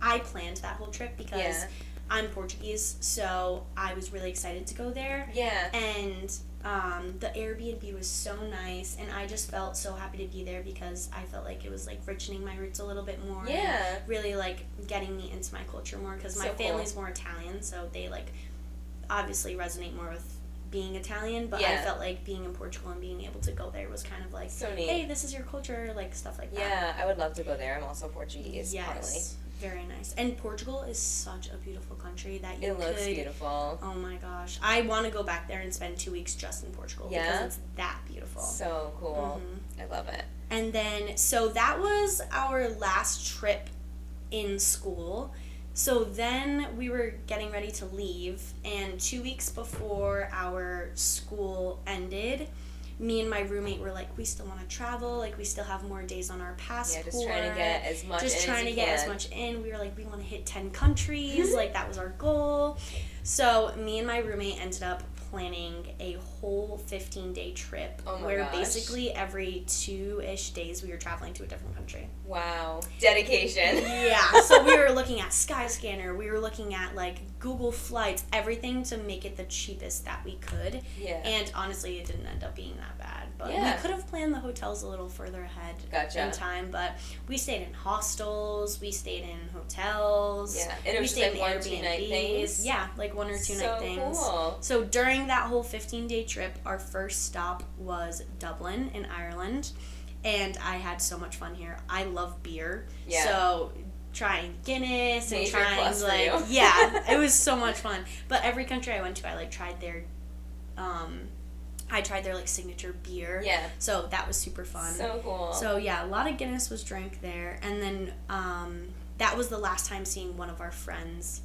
I planned that whole trip because I'm Portuguese, so I was really excited to go there. Yeah. And the Airbnb was so nice, and I just felt so happy to be there because I felt like it was, like, richening my roots a little bit more. Yeah. And really, like, getting me into my culture more because my family's more Italian, so they, like, obviously resonate more with being Italian, but I felt like being in Portugal and being able to go there was kind of like, so neat. Hey, this is your culture, like, stuff like that. Yeah, I would love to go there. I'm also Portuguese, partly. Very nice. And Portugal is such a beautiful country that you It looks beautiful. Oh my gosh. I want to go back there and spend 2 weeks just in Portugal because it's that beautiful. So cool. I love it. And then, so that was our last trip in school. So then we were getting ready to leave, and 2 weeks before our school ended, me and my roommate were like, we still want to travel, like, we still have more days on our passport. Yeah, just trying to get as much as much in. We were like, we want to hit 10 countries, like, that was our goal. So me and my roommate ended up planning a whole 15-day trip where basically every 2-ish days we were traveling to a different country. Wow. Dedication. Yeah. So we were looking at Skyscanner. We were looking at, like, Google Flights, everything to make it the cheapest that we could. Yeah. And honestly, it didn't end up being that bad. But we could have planned the hotels a little further ahead in time. But we stayed in hostels. We stayed in hotels. Yeah. And it was stayed just like 1 or 2 night things? Yeah, like 1 or 2 night things. Cool. So during that whole 15-day trip, our first stop was Dublin in Ireland. And I had so much fun here. I love beer. Yeah. So trying Guinness and trying, like, it was so much fun. But every country I went to, I, like, tried their like, signature beer. Yeah. So that was super fun. So cool. So yeah, a lot of Guinness was drank there. And then that was the last time seeing one of our friends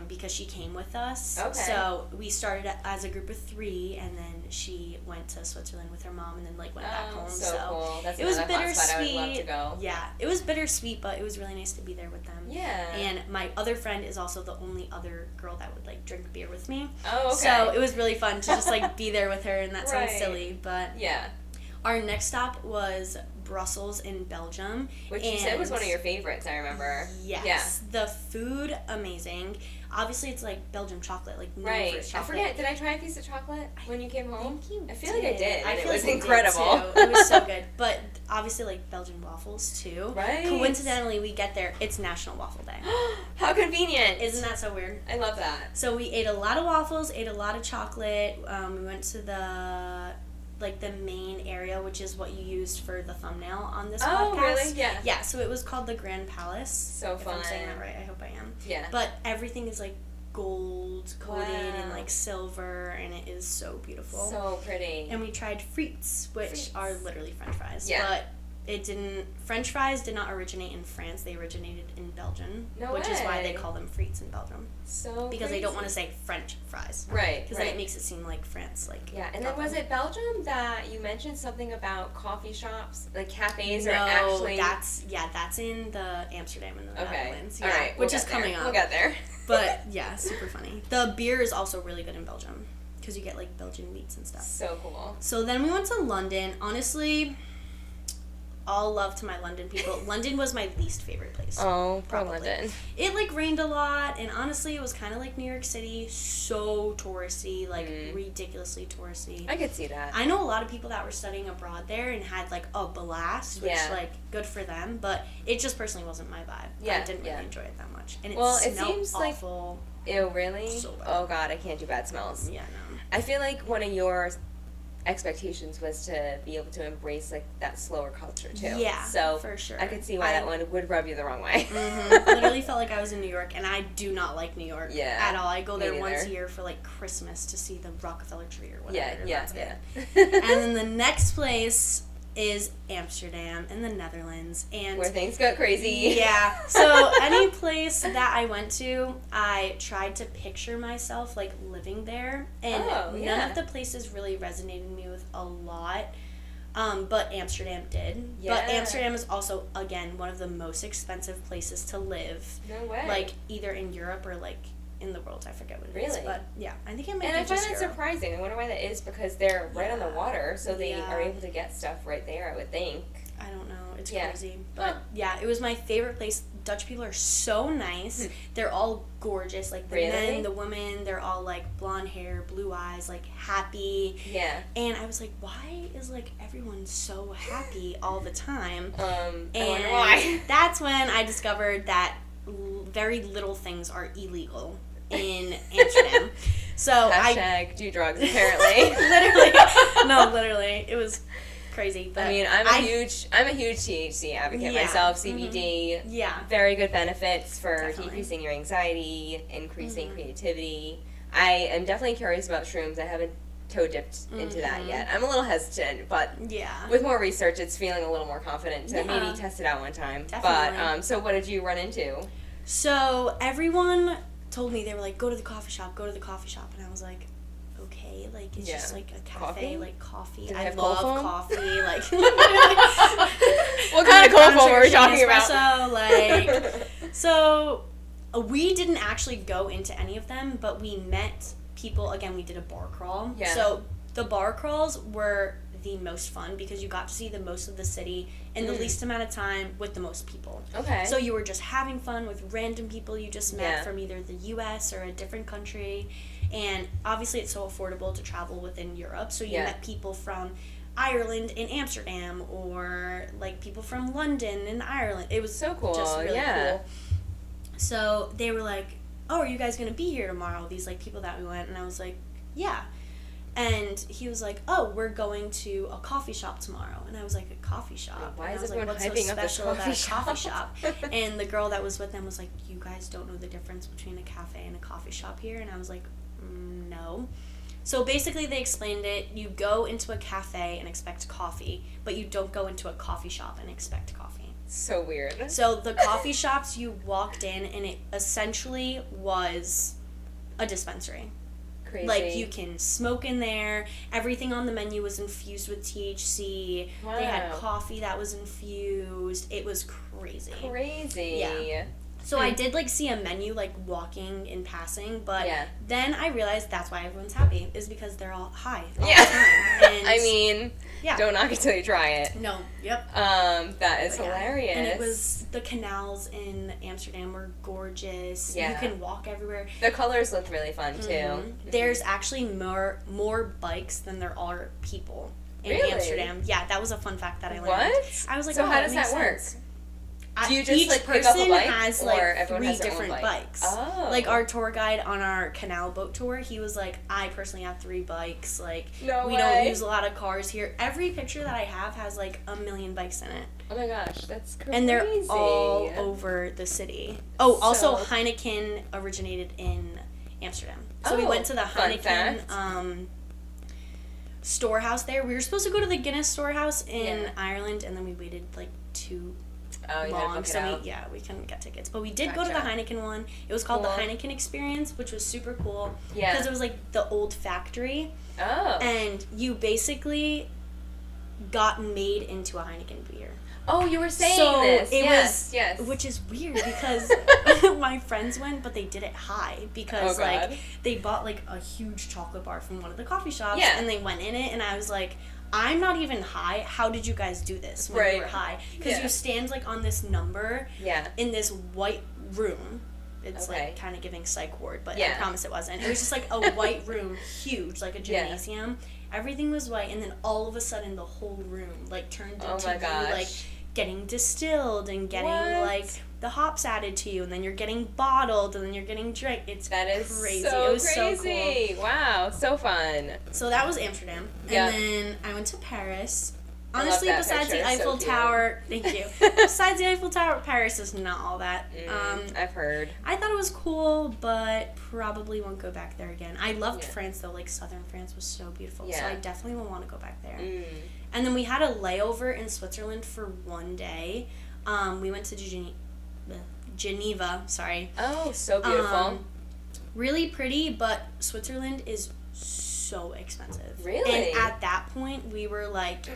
because she came with us. Okay. So we started as a group of 3, and then she went to Switzerland with her mom, and then, like, went back home. So cool. That's it was bittersweet. I would love to go. Yeah, it was bittersweet, but it was really nice to be there with them. Yeah. And my other friend is also the only other girl that would, like, drink beer with me. Oh, okay. So it was really fun to just, like, be there with her, and that sounds silly, but yeah. Our next stop was Brussels in Belgium. Which you said was one of your favorites, I remember. Yes. Yeah. The food, amazing. Obviously, it's, like, Belgium chocolate, like, known for its chocolate. I forget, did I try a piece of chocolate when you came home? I feel like I did, and it was like incredible. It was so good. But obviously, like, Belgian waffles, too. Right. Coincidentally, we get there, it's National Waffle Day. How convenient. Isn't that so weird? I love that. So we ate a lot of waffles, ate a lot of chocolate. We went to the main area, which is what you used for the thumbnail on this podcast. Oh, really? Yeah. Yeah, so it was called the Grand Palace. So fun. If I'm saying that right, I hope I am. Yeah. But everything is, like, gold coated and, like, silver, and it is so beautiful. So pretty. And we tried frites, which are literally French fries. Yeah. But French fries did not originate in France. They originated in Belgium. No which way. is why they call them frites in Belgium. So because crazy. they don't want to say French fries. Right. Because then it makes it seem like France. Like yeah, and then was it Belgium that you mentioned something about coffee shops, like cafes no, are actually? that's in the Amsterdam in the Netherlands. Yeah, all right, which is coming up. We'll get there. But yeah, super funny. The beer is also really good in Belgium because you get like Belgian meats and stuff. So cool. So then we went to London. Honestly, all love to my London people. London was my least favorite place. Oh, probably. London. It like rained a lot, and honestly, it was kind of like New York City, so touristy, like ridiculously touristy. I could see that. I know a lot of people that were studying abroad there and had like a blast, which like good for them, but it just personally wasn't my vibe. Yeah, I didn't really enjoy it that much, and it seems awful. Like, ew, really? So bad. Oh God, I can't do bad smells. Yeah, no. I feel like one of your expectations was to be able to embrace like that slower culture too. Yeah, so for sure. I could see why that one would rub you the wrong way. Literally felt like I was in New York, and I do not like New York at all. I go there once a year for like Christmas to see the Rockefeller tree or whatever. Yeah. And then the next place is Amsterdam in the Netherlands, and where things got crazy. Yeah. So any place that I went to, I tried to picture myself like living there, and none of the places really resonated with me with a lot. But Amsterdam did. Yeah. But Amsterdam is also, again, one of the most expensive places to live. No way. Like either in Europe or like in the world. I forget what it is. But yeah, I think it might be I find just that Europe. surprising. I wonder why that is, because they're right on the water, so they are able to get stuff right there, I would think. I don't know. It's crazy. But yeah, it was my favorite place. Dutch people are so nice. They're all gorgeous. Like the men, the women, they're all like blonde hair, blue eyes, like happy. Yeah. And I was like, why is like everyone so happy all the time? I wonder why. That's when I discovered that very little things are illegal in Amsterdam. So Hashtag do drugs, apparently. literally. It was crazy. But I mean, I'm a huge THC advocate myself. CBD, very good benefits for decreasing your anxiety, increasing creativity. I am definitely curious about shrooms. I haven't toe dipped into that yet. I'm a little hesitant, but with more research, it's feeling a little more confident to maybe test it out one time. Definitely. But so, what did you run into? So everyone told me, they were like, go to the coffee shop, and I was like, okay, like it's just like a cafe, like coffee. I love coffee, like what kind of cold foam are we talking about? Like, so we didn't actually go into any of them, but we met people. Again, we did a bar crawl. Yeah. So the bar crawls were the most fun because you got to see the most of the city in the least amount of time with the most people. Okay. So you were just having fun with random people you just met from either the US or a different country. And obviously it's so affordable to travel within Europe. So you met people from Ireland and Amsterdam, or like people from London and Ireland. It was so cool. Just really cool. So they were like, oh, are you guys going to be here tomorrow? These like people that we went. And I was like, yeah. And he was like, oh, we're going to a coffee shop tomorrow. And I was like, a coffee shop? Why is everyone hyping up this special about a coffee shop? shop? And the girl that was with them was like, you guys don't know the difference between a cafe and a coffee shop here? And I was like, no. So basically they explained it. You go into a cafe and expect coffee, but you don't go into a coffee shop and expect coffee. So weird. So the coffee shops, you walked in and it essentially was a dispensary. Crazy. Like, you can smoke in there. Everything on the menu was infused with THC. Wow. They had coffee that was infused. It was crazy. Yeah. So I did, like, see a menu, like, walking in passing, but then I realized that's why everyone's happy, is because they're all high all the time. And I mean, don't knock it till you try it. No. Yep. That is hilarious. And it was, the canals in Amsterdam were gorgeous. Yeah. You can walk everywhere. The colors looked really fun, too. Mm-hmm. There's actually more bikes than there are people in Amsterdam. Yeah, that was a fun fact that I learned. What? I was like, so how does that work? Do you just each like pick person up a bike, has or like everyone 3 has their different own bikes. Oh. Like our tour guide on our canal boat tour, he was like, I personally have 3 bikes. Like, we don't use a lot of cars here. Every picture that I have has like a million bikes in it. Oh my gosh, that's crazy. And they're all over the city. Oh, also Heineken originated in Amsterdam. So we went to the Heineken storehouse there. We were supposed to go to the Guinness storehouse in Yeah. Ireland, and then we waited like too Oh, you had to long, book it so out. we couldn't get tickets. But we did go to the Gotcha. Heineken one. It was called Cool. the Heineken Experience, which was super cool. Yeah. Because it was like the old factory, Oh. and you basically got made into a Heineken beer. Oh, you were saying So this. it Yes, was, yes. which is weird because my friends went, but they did it high because Oh, God. like they bought like a huge chocolate bar from one of the coffee shops, Yeah. and they went in it, and I was like, I'm not even high. How did you guys do this when Right. you were high? Because Yeah. you stand like on this number Yeah. in this white room. It's Okay. like kind of giving psych ward, but Yeah. I promise it wasn't. It was just like a white room, huge, like a Yeah. gymnasium. Everything was white, and then all of a sudden the whole room like turned Oh into my you, gosh. like getting distilled and getting What? like the hops added to you, and then you're getting bottled, and then you're getting drank. It's That is crazy. so It was crazy. so cool. Wow, so fun. So that was Amsterdam, Yeah. and then I went to Paris. I love Honestly, that besides picture. the It's so Eiffel cute. Tower, thank you. Besides the Eiffel Tower, Paris is not all that. I've heard. I thought it was cool, but probably won't go back there again. I loved Yeah. France though, like southern France was so beautiful. So Yeah. I definitely will want to go back there. Mm. And then we had a layover in Switzerland for one day. We went to Geneva, sorry. Oh, so beautiful. Really pretty, but Switzerland is so expensive. Really? And at that point, we were like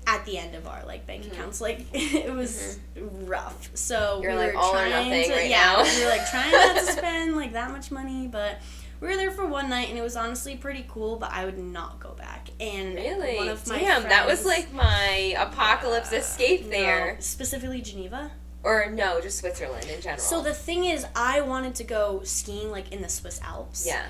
at the end of our like bank accounts. Like it was rough. So You're we like were all or trying nothing to, right yeah, now. we were like trying not to spend like that much money, but we were there for one night, and it was honestly pretty cool, but I would not go back. And Really? one of my Damn, that was friends- like my apocalypse escape there. No, specifically Geneva. Or no, just Switzerland in general. So the thing is, I wanted to go skiing like in the Swiss Alps. Yeah.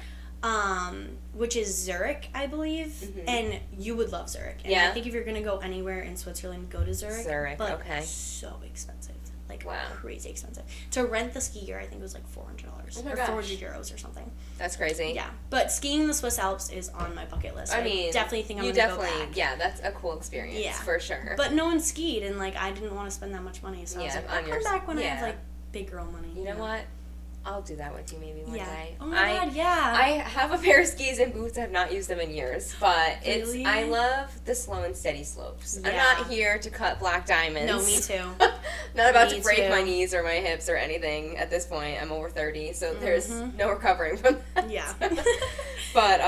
Which is Zurich, I believe, Mhm. and you would love Zurich. And Yeah. I think if you're gonna go anywhere in Switzerland, go to Zurich. Zurich, but okay. so expensive, like Wow. crazy expensive. To rent the ski gear, I think it was like $400 Oh my or gosh. 400 euros or something. That's crazy. Yeah, but skiing in the Swiss Alps is on my bucket list. I mean, definitely think I'm you gonna definitely, go back. yeah, that's a cool experience. Yeah. For sure. But no one skied, and like I didn't want to spend that much money, so I was Yeah, like, on I'll come yours- back when I have yeah. like big girl money. You know what? I'll do that with you maybe one Yeah. day. Oh my god, yeah. I have a pair of skis and boots. I have not used them in years, but Really? I love the slow and steady slopes. I'm Yeah. not here to cut black diamonds. No, me too. Not about Me to break too. my knees or my hips or anything at this point. I'm over 30, so there's Mhm. no recovering from that. Yeah. But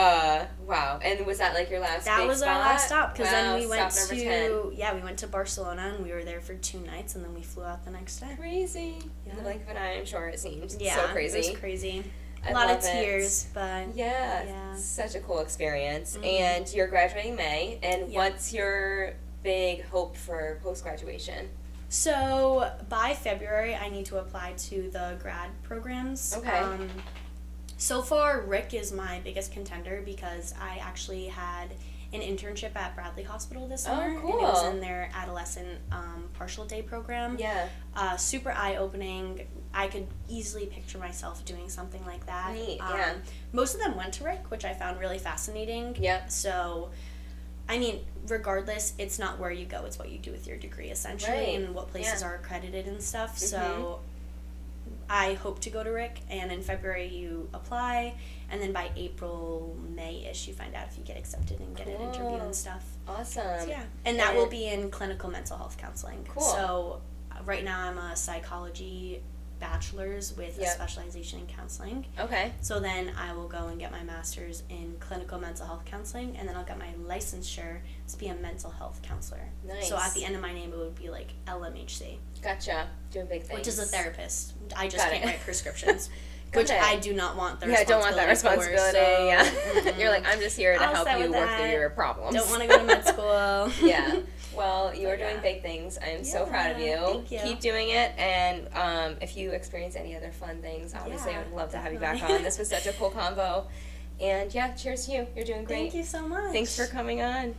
wow. And was that like your last That big was spot? our last stop because Wow, then we went stop to number 10. we went to Barcelona, and we were there for 2 nights, and then we flew out the next day. Crazy. In the Yeah. blink of an eye, I'm sure it seemed. Yeah, So crazy. It was crazy. I A lot of love it. tears, but Yeah, Yeah. such a cool experience. Mhm. And you're graduating May, and Yeah. what's your big hope for post-graduation? so by February I need to apply to the grad programs. Okay. So far, Rick is my biggest contender because I actually had an internship at Bradley Hospital this Oh, summer, and it was cool. in their adolescent partial day program. Yeah. Super eye-opening. I could easily picture myself doing something like that. Neat, yeah. Most of them went to Rick, which I found really fascinating. Yep. So, I mean, regardless, it's not where you go, it's what you do with your degree, essentially, Right. and what places Yeah. are accredited and stuff. Mhm. So, I hope to go to Rick, and in February you apply, and then by April, May-ish, you find out if you get accepted and get an interview Cool. and stuff. Awesome. So, yeah. And that will be in clinical mental health counseling. Cool. So, right now I'm a psychology bachelor's with a Yep. specialization in counseling. Okay. So then I will go and get my master's in clinical mental health counseling, and then I'll get my licensure to be a mental health counselor. Nice. So at the end of my name, it would be like LMHC, Gotcha. Doing big things. which is a therapist. I just Got can't it. write prescriptions, Got which it. I do not want the Yeah, I don't want that responsibility. Yeah. mm-mm. You're like, I'm just here to All help set you with work through that. your problems. Don't want to go to med school. Yeah. Well, you are But doing yeah. big things. I am so proud of you. Yeah, thank you. Keep doing it. And if you experience any other fun things, obviously I Yeah, would love to have you back definitely. on. This was such a cool convo. And yeah, cheers to you. You're doing great. Thank you so much. Thanks for coming on.